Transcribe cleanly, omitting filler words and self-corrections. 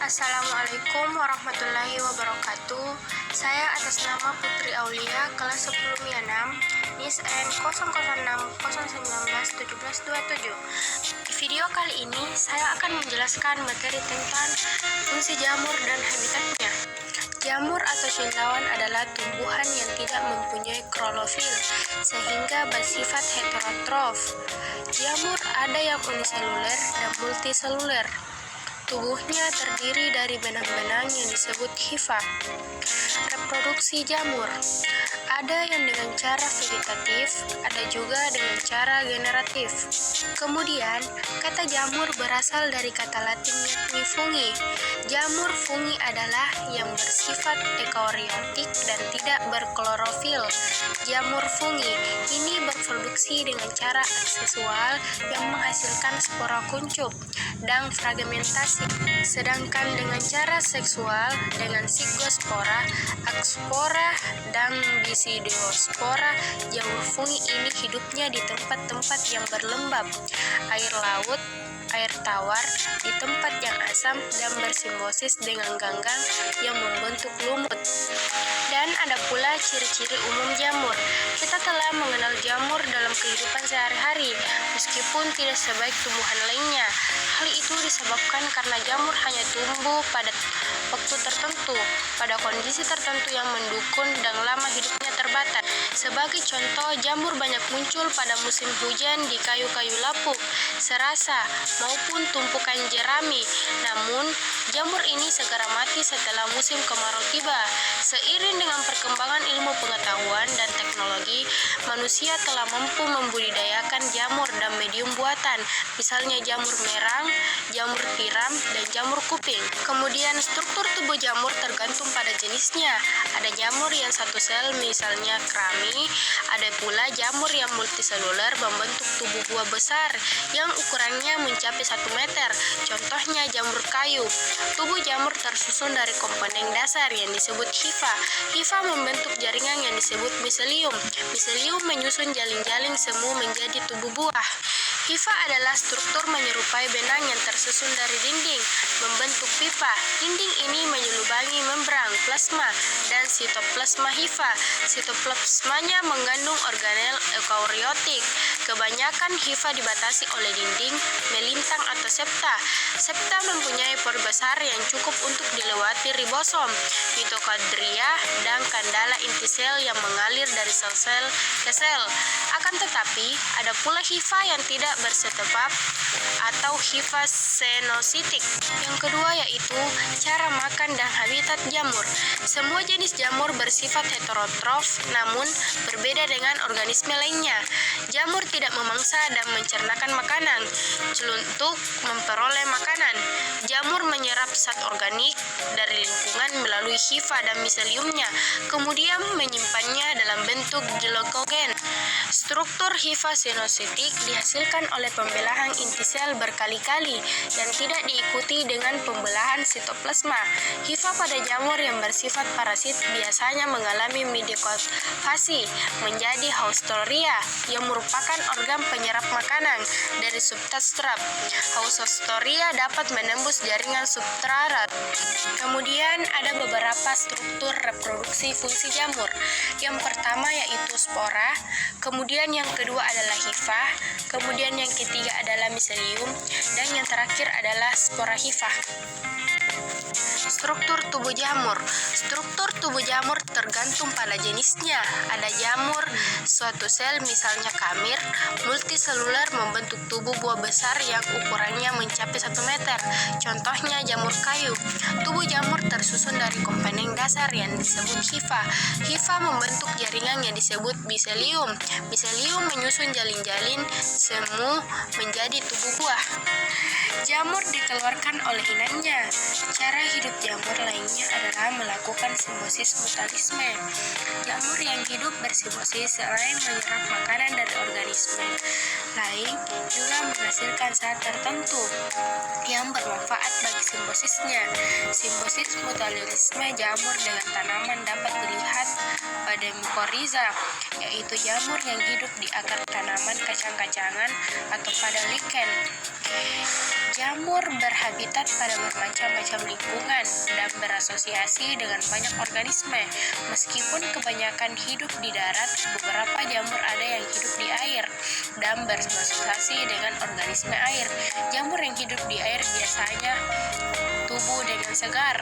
Assalamualaikum warahmatullahi wabarakatuh. Saya atas nama Putri Aulia, kelas 10 MIA 6, NIS N 0060191727. Di video kali ini, saya akan menjelaskan materi tentang fungsi jamur dan habitatnya. Jamur atau cilindauan adalah tumbuhan yang tidak mempunyai klorofil, sehingga bersifat heterotrof. Jamur ada yang uniseluler dan multiseluler. Tubuhnya terdiri dari benang-benang yang disebut hifa. Reproduksi jamur ada yang dengan cara vegetatif, ada juga dengan cara generatif. Kemudian, kata jamur berasal dari kata Latin yakni fungi. Jamur fungi adalah yang bersifat eukariotik dan tidak berklorofil. Jamur fungi ini berproduksi dengan cara aksesual yang menghasilkan spora kuncup dan fragmentasi. Sedangkan dengan cara seksual dengan sigospora, akspora, dan bisidiospora, jamur fungi ini hidupnya di tempat-tempat yang berlembab, air laut, air tawar, di tempat yang asam, dan bersimbiosis dengan ganggang yang membentuk lumut. Dan ada pula ciri-ciri umum jamur. Kita telah mengenal jamur dalam kehidupan sehari-hari, meskipun tidak sebaik tumbuhan lainnya. Hal itu disebabkan karena jamur hanya tumbuh pada waktu tertentu, pada kondisi tertentu yang mendukung dan lama hidupnya terbatas. Sebagai contoh, jamur banyak muncul pada musim hujan di kayu-kayu lapuk, serasa, maupun tumpukan jerami. Namun, jamur ini segera mati setelah musim kemarau tiba. Seiring dengan perkembangan ilmu pengetahuan dan teknologi, manusia telah mampu membudidayakan jamur dan medium buatan, misalnya jamur merang, jamur tiram, dan jamur kuping. Kemudian, struktur tubuh jamur tergantung pada jenisnya. Ada jamur yang satu sel, misalnya krami. Ada pula jamur yang multiseluler membentuk tubuh buah besar yang ukurannya mencapai 1 meter. Contohnya jamur kayu. Tubuh jamur tersusun dari komponen dasar yang disebut hifa. Hifa membentuk jaringan yang disebut miselium. Miselium menyusun jaling-jaling semu menjadi tubuh buah. Hifa adalah struktur menyerupai benang yang tersusun dari dinding, membentuk pipa. Dinding ini menyelubangi membran, plasma, dan sitoplasma hifa. Sitoplasmanya mengandung organel eukariotik. Kebanyakan hifa dibatasi oleh dinding, melintang atau septa. Septa mempunyai pori besar yang cukup untuk dilewati ribosom, mitokondria, dan kandala inti sel yang mengalir dari sel-sel ke sel. Akan tetapi, ada pula hifa yang tidak bersetebab atau hifa senositik. Yang kedua yaitu cara makan dan habitat jamur. Semua jenis jamur bersifat heterotrof, namun berbeda dengan organisme lainnya. Jamur tidak memangsa dan mencernakan makanan. Untuk memperoleh makanan, jamur menyerap zat organik dari lingkungan melalui hifa dan miseliumnya, kemudian menyimpannya dalam bentuk glykogen. Struktur hifa senositik dihasilkan oleh pembelahan inti sel berkali-kali dan tidak diikuti dengan pembelahan sitoplasma. Hifa pada jamur yang bersifat parasit biasanya mengalami midikofasi menjadi haustoria yang merupakan organ penyerap makanan dari substrat. Haustoria dapat menembus jaringan substrat. Kemudian ada beberapa struktur reproduksi fungsi jamur. Yang pertama yaitu spora, kemudian yang kedua adalah hifa, kemudian yang ketiga adalah miselium, dan yang terakhir adalah spora hifa. Struktur tubuh jamur. Struktur tubuh jamur tergantung pada jenisnya. Ada jamur suatu sel, misalnya kamir, multiseluler membentuk tubuh buah besar yang ukurannya mencapai 1 meter. Contohnya jamur kayu. Tubuh jamur tersusun dari komponen dasar yang disebut hifa. Hifa membentuk jaringan yang disebut miselium. Miselium menyusun jalin-jalin semu menjadi tubuh buah. Jamur dikeluarkan oleh inangnya. Cara hidup jamur lainnya adalah melakukan simbiosis mutualisme. Jamur yang hidup bersimbiosis selain menyerap makanan dari organisme lain juga menghasilkan zat tertentu yang bermanfaat bagi simbosisnya. Simbiosis mutualisme jamur dengan tanaman dapat dilihat pada mikoriza, yaitu jamur yang hidup di akar tanaman kacang-kacangan atau pada lichen. Jamur berhabitat pada bermacam-macam lingkungan dan berasosiasi dengan banyak organisme. Meskipun kebanyakan hidup di darat, beberapa jamur ada yang hidup di air dan berasosiasi dengan organisme air. Jamur yang hidup di air biasanya tubuh dengan segar.